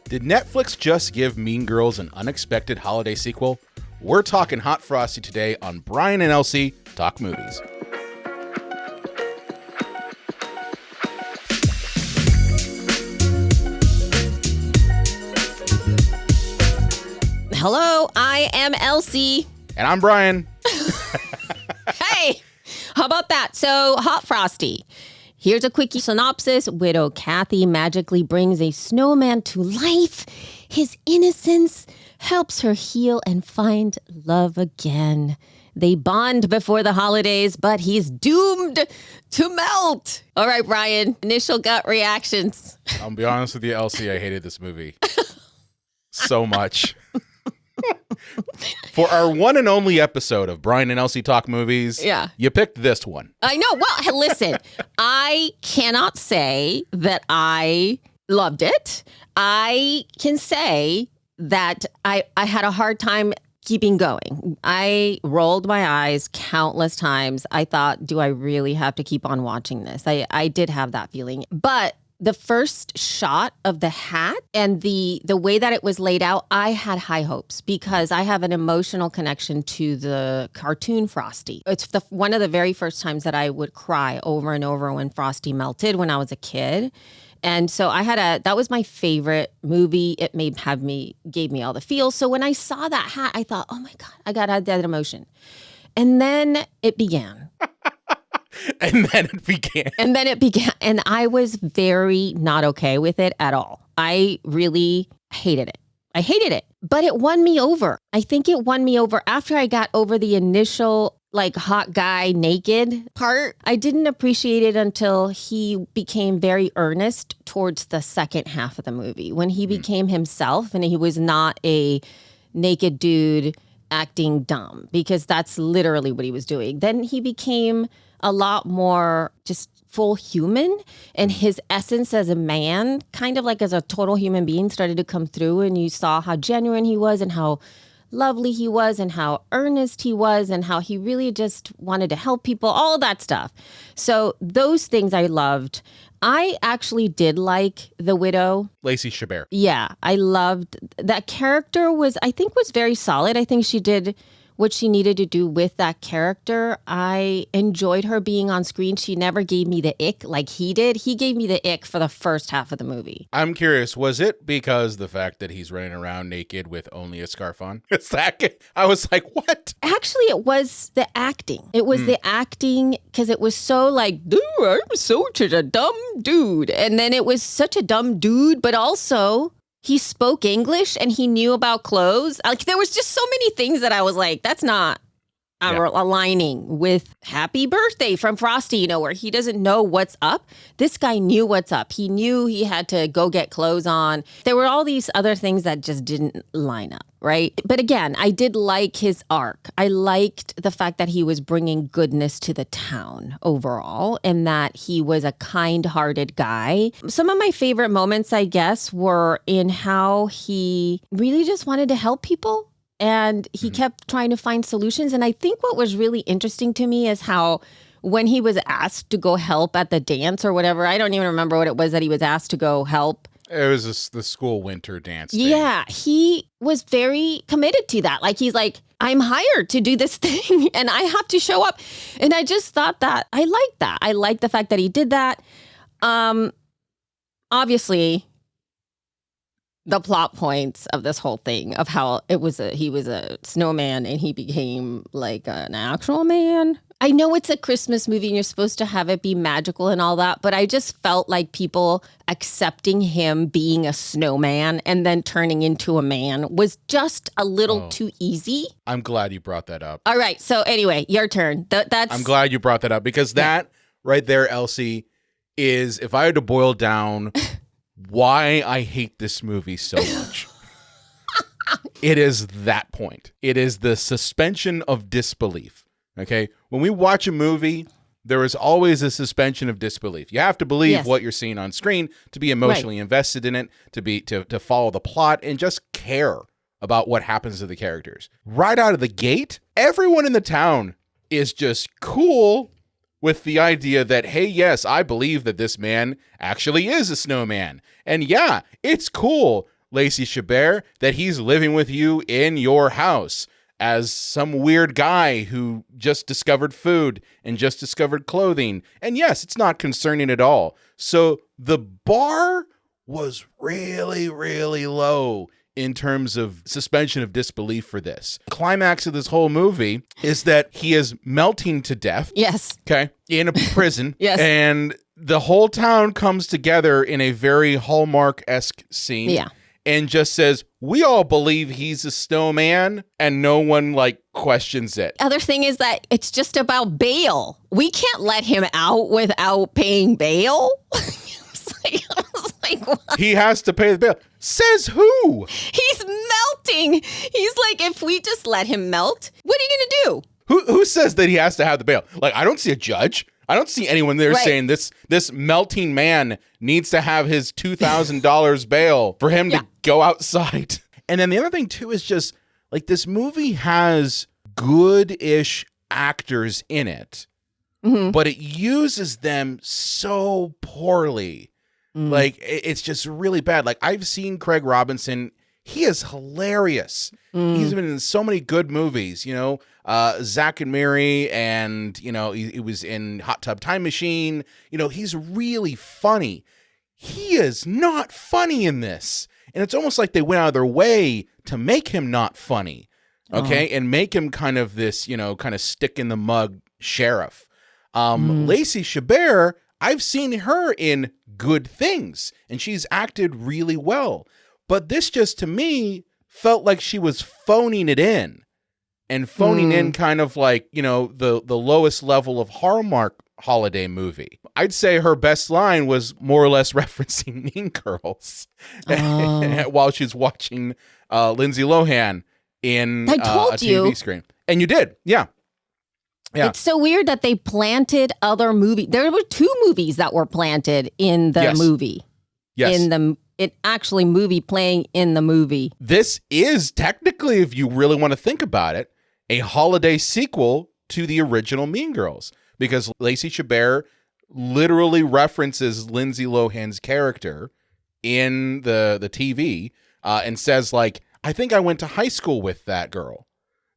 Did Netflix just give Mean Girls an unexpected holiday sequel? We're talking Hot Frosty today on Brian and Elsie Talk Movies. Hello, I am Elsie. And I'm Brian. Hey, how about that? So, Hot Frosty. Here's a quickie synopsis. Widow Kathy magically brings a snowman to life. His innocence helps her heal and find love again. They bond before the holidays, but he's doomed to melt. All right, Brian, initial gut reactions. I'll be honest with you, Elsie, I hated this movie so much. For our one and only episode of Brian and Elsie Talk Movies, you picked this one. I know. Well, listen, I cannot say that I loved it. I can say that I had a hard time keeping going. I rolled my eyes countless times. I thought, do I really have to keep on watching this? I did have that feeling. But the first shot of the hat and the way that it was laid out, I had high hopes because I have an emotional connection to the cartoon Frosty. It's one of the very first times that I would cry over and over when Frosty melted when I was a kid. And so that was my favorite movie. It gave me all the feels. So when I saw that hat, I thought, oh my God, I got that emotion. And then it began. And then it began. And I was very not okay with it at all. I really hated it. But it won me over. I think it won me over after I got over the initial hot guy naked part. I didn't appreciate it until he became very earnest towards the second half of the movie when he became himself and he was not a naked dude acting dumb, because that's literally what he was doing. Then he became a lot more just full human, and his essence as a man, kind of like as a total human being, started to come through, and you saw how genuine he was and how lovely he was and how earnest he was and how he really just wanted to help people, all of that stuff. So those things I loved. I actually did like the widow. Lacey Chabert. Yeah, I loved that character. I think was very solid. I think she did what she needed to do with that character. I enjoyed her being on screen. She never gave me the ick like he did. He gave me the ick for the first half of the movie. I'm curious, was it because the fact that he's running around naked with only a scarf on? I was like, what? Actually, it was the acting. It was the acting, because it was so dude, I'm such a dumb dude. And then it was such a dumb dude, but also he spoke English and he knew about clothes. There was just so many things that I was like, that's not aligning with Happy Birthday from Frosty, where he doesn't know what's up. This guy knew what's up. He knew he had to go get clothes on. There were all these other things that just didn't line up, right? But again, I did like his arc. I liked the fact that he was bringing goodness to the town overall and that he was a kind-hearted guy. Some of my favorite moments, I guess, were in how he really just wanted to help people. And he kept trying to find solutions. And I think what was really interesting to me is how when he was asked to go help at the dance or whatever, I don't even remember what it was that he was asked to go help. It was the school winter dance thing. Yeah, he was very committed to that. He's like, I'm hired to do this thing and I have to show up. And I just thought that I liked that. I liked the fact that he did that. Obviously, the plot points of this whole thing of how he was a snowman and he became an actual man. I know it's a Christmas movie and you're supposed to have it be magical and all that, but I just felt like people accepting him being a snowman and then turning into a man was just a little too easy. I'm glad you brought that up. All right. So anyway, your turn. I'm glad you brought that up because that right there, Elsie, is, if I had to boil down why I hate this movie so much, it is that point. It is the suspension of disbelief. Okay? When we watch a movie, there is always a suspension of disbelief. You have to believe what you're seeing on screen to be emotionally invested in it, to follow the plot and just care about what happens to the characters. Right out of the gate, everyone in the town is just cool with the idea that, hey, yes, I believe that this man actually is a snowman. And yeah, it's cool. Lacey Chabert, that he's living with you in your house as some weird guy who just discovered food and just discovered clothing. And yes, it's not concerning at all. So the bar was really, really low in terms of suspension of disbelief for this. The climax of this whole movie is that he is melting to death. Yes. Okay. In a prison. Yes. And the whole town comes together in a very Hallmark-esque scene. Yeah. And just says, we all believe he's a snowman, and no one questions it. Other thing is that it's just about bail. We can't let him out without paying bail. I was like, what? He has to pay the bail. Says who? He's melting. He's like, if we just let him melt, what are you going to do? Who says that he has to have the bail? I don't see a judge. I don't see anyone there saying this melting man needs to have his $2,000 bail for him to go outside. And then the other thing, too, is just, this movie has good-ish actors in it, but it uses them so poorly. It's just really bad. I've seen Craig Robinson. He is hilarious. He's been in so many good movies, Zack and Miri, and, he was in Hot Tub Time Machine. He's really funny. He is not funny in this. And it's almost like they went out of their way to make him not funny, okay? And make him kind of this, kind of stick in the mud sheriff. Lacey Chabert, I've seen her in good things, and she's acted really well. But this just, to me, felt like she was phoning it in. And phoning in kind of the lowest level of Hallmark holiday movie. I'd say her best line was more or less referencing Mean Girls while she's watching Lindsay Lohan in a TV screen. And you did, yeah. It's so weird that they planted other movies. There were 2 movies that were planted in the movie. Yes. It actually movie playing in the movie. This is technically, if you really want to think about it, a holiday sequel to the original Mean Girls, because Lacey Chabert literally references Lindsay Lohan's character in the TV and says, I think I went to high school with that girl.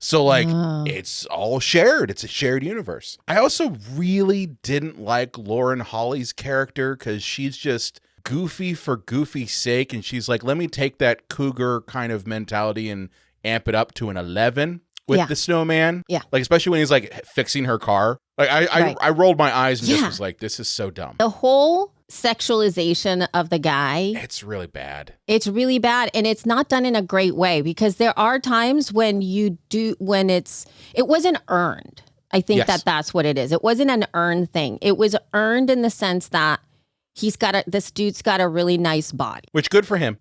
So, it's all shared. It's a shared universe. I also really didn't like Lauren Holly's character because she's just goofy for goofy's sake. And she's like, let me take that cougar kind of mentality and amp it up to an 11 with the snowman. Yeah. Especially when he's fixing her car. I rolled my eyes and just was like, this is so dumb. The whole sexualization of the guy. It's really bad. It's really bad. And it's not done in a great way, because there are times when it wasn't earned. I think that's what it is. It wasn't an earned thing. It was earned in the sense that this dude's got a really nice body. Which good for him.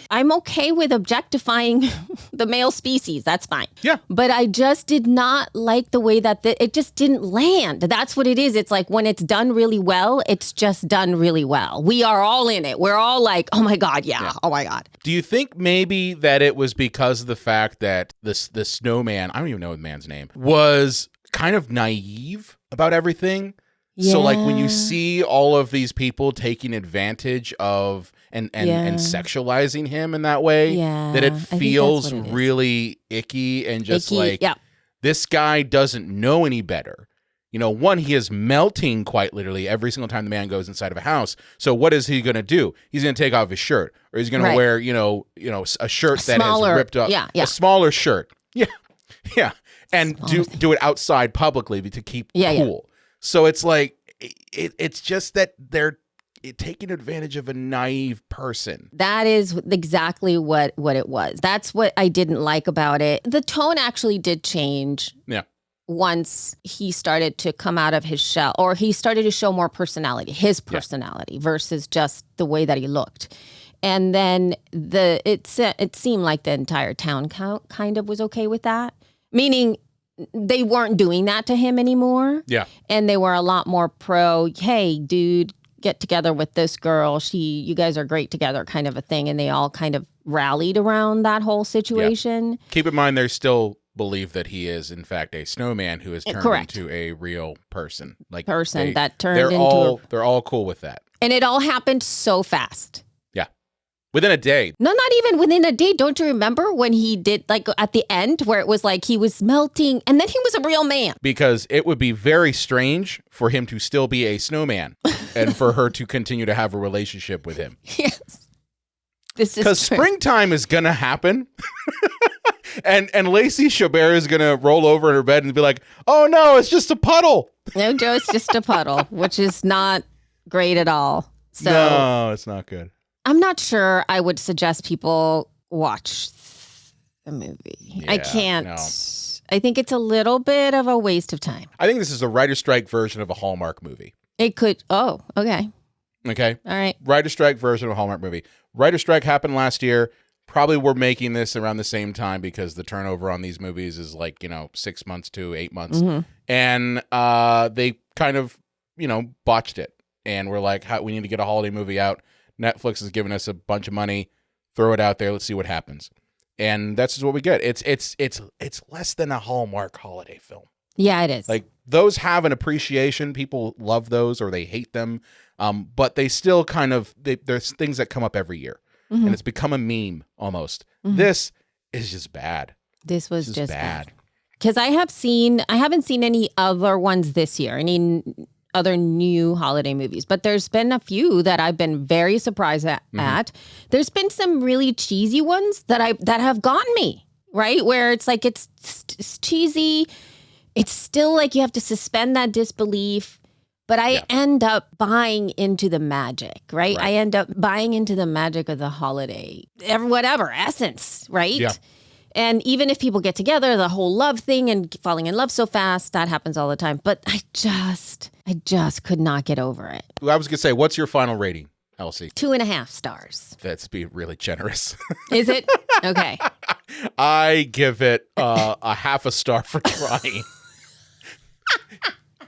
I'm okay with objectifying the male species. That's fine. Yeah. But I just did not like the way that it just didn't land. That's what it is. It's like when it's done really well, it's just done really well. We are all in it. We're all like, oh my God, yeah. Oh my God. Do you think maybe that it was because of the fact that the snowman, I don't even know the man's name, was kind of naive about everything? Yeah. So when you see all of these people taking advantage of and sexualizing him in that way, that it feels really icky and just this guy doesn't know any better. One, he is melting quite literally every single time the man goes inside of a house. So what is he going to do? He's going to take off his shirt, or he's going to wear, a shirt that has ripped up, a smaller shirt. Yeah. Yeah. And do it outside publicly to keep cool. Yeah. So it's it's just that they're taking advantage of a naive person. That is exactly what it was. That's what I didn't like about it. The tone actually did change. Yeah. Once he started to come out of his shell, or he started to show more personality, his personality versus just the way that he looked. And then it seemed like the entire town kind of was okay with that. Meaning they weren't doing that to him anymore. Yeah. And they were a lot more pro, hey, dude, get together with this girl. You guys are great together kind of a thing. And they all kind of rallied around that whole situation. Yeah. Keep in mind, they still believe that he is, in fact, a snowman who has turned into a real person. They're all cool with that. And it all happened so fast. Yeah. Within a day. No, not even within a day. Don't you remember when he did, like, at the end where it was like he was melting and then he was a real man? Because it would be very strange for him to still be a snowman and for her to continue to have a relationship with him. Yes. This is because springtime is going to happen. and Lacey Chabert is going to roll over in her bed and be like, oh, no, it's just a puddle. No, Joe, it's just a puddle, which is not great at all. So no, it's not good. I'm not sure I would suggest people watch the movie. Yeah, I can't. No. I think it's a little bit of a waste of time. I think this is a writer's strike version of a Hallmark movie. It could. Oh, okay. Okay. All right. Writer's strike version of a Hallmark movie. Writer's strike happened last year. Probably we're making this around the same time because the turnover on these movies is 6 months to 8 months. Mm-hmm. And they kind of, botched it. And we're like, we need to get a holiday movie out. Netflix has given us a bunch of money. Throw it out there. Let's see what happens. And that's just what we get. It's less than a Hallmark holiday film. Yeah, it is. Like, those have an appreciation. People love those or they hate them. But they still kind of, there's things that come up every year. Mm-hmm. And it's become a meme almost. Mm-hmm. This is just bad. This was just bad. Because I haven't seen any other ones this year. Any other new holiday movies, but there's been a few that I've been very surprised at. Mm-hmm. There's been some really cheesy ones that have gotten me, right? Where it's like it's cheesy. It's still like you have to suspend that disbelief, but I end up buying into the magic, right? I end up buying into the magic of the holiday, whatever essence, right? Yeah. And even if people get together, the whole love thing and falling in love so fast, that happens all the time. But I just could not get over it. I was going to say, what's your final rating, Elsie? 2.5 stars. That's being really generous. Is it? Okay. I give it a half a star for trying.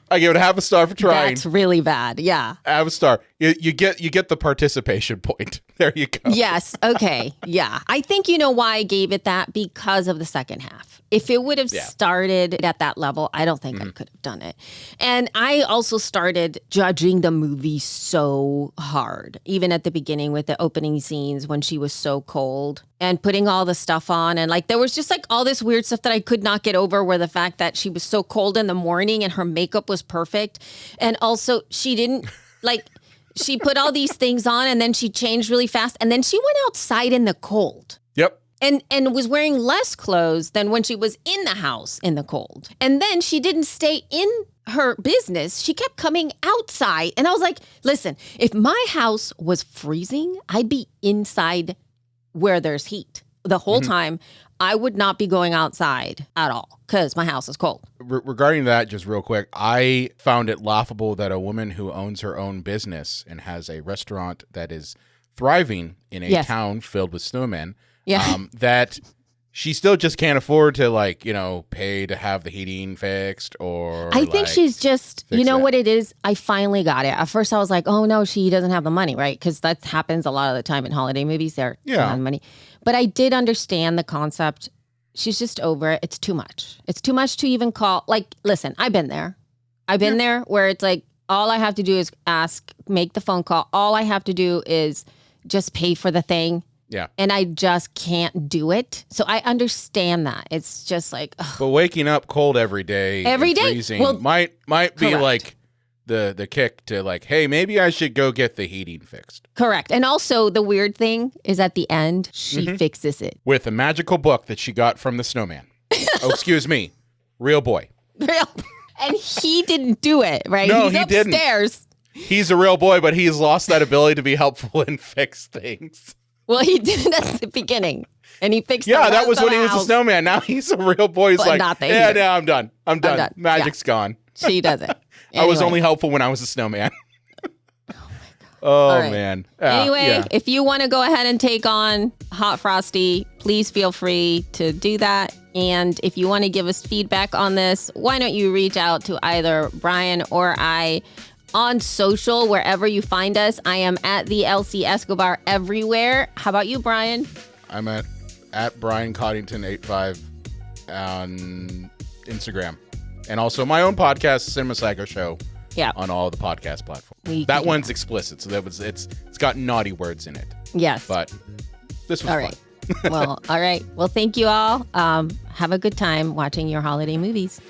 I give it a half a star for trying. That's really bad. Yeah. Half a star. You get the participation point. There you go. Yes. Okay. Yeah. I think you know why I gave it that, because of the second half. If it would have started at that level, I don't think I could have done it. And I also started judging the movie so hard, even at the beginning with the opening scenes when she was so cold and putting all the stuff on. And there was just all this weird stuff that I could not get over, where the fact that she was so cold in the morning and her makeup was perfect. And also she didn't she put all these things on and then she changed really fast. And then she went outside in the cold. Yep. And was wearing less clothes than when she was in the house in the cold. And then she didn't stay in her business. She kept coming outside. And I was like, listen, if my house was freezing, I'd be inside where there's heat the whole time. I would not be going outside at all because my house is cold. Regarding that, just real quick, I found it laughable that a woman who owns her own business and has a restaurant that is thriving in a town filled with snowmen, that she still just can't afford to pay to have the heating fixed or I think she's just, what it is? I finally got it. At first I was like, oh no, she doesn't have the money, right? Because that happens a lot of the time in holiday movies. They're on money. But I did understand the concept. She's just over it. It's too much. It's too much to even call. Listen, I've been there. I've been there where it's all I have to do is make the phone call. All I have to do is just pay for the thing. Yeah. And I just can't do it. So I understand that. It's just ugh. But waking up cold every day, freezing, might be the kick to hey, maybe I should go get the heating fixed. Correct. And also the weird thing is at the end, she fixes it. With a magical book that she got from the snowman. Oh, excuse me. Real boy. Real. And he didn't do it, right? No, He's upstairs. Didn't. He's a real boy, but he's lost that ability to be helpful and fix things. Well, he did it at the beginning. And he fixed that was when he was a snowman. Now he's a real boy. He's now I'm done. I'm done. Magic's gone. She does it. Anyway. I was only helpful when I was a snowman. Oh, man. Anyway, if you want to go ahead and take on Hot Frosty, please feel free to do that. And if you want to give us feedback on this, why don't you reach out to either Brian or I on social, wherever you find us. I am at the LC Escobar everywhere. How about you, Brian? I'm at Brian Coddington 85 on Instagram. And also my own podcast, Cinema Psycho Show, on all the podcast platforms. That one's explicit, so it's got naughty words in it. Yes. But This was All fun. right. Well, all right. Well, thank you all. Have a good time watching your holiday movies.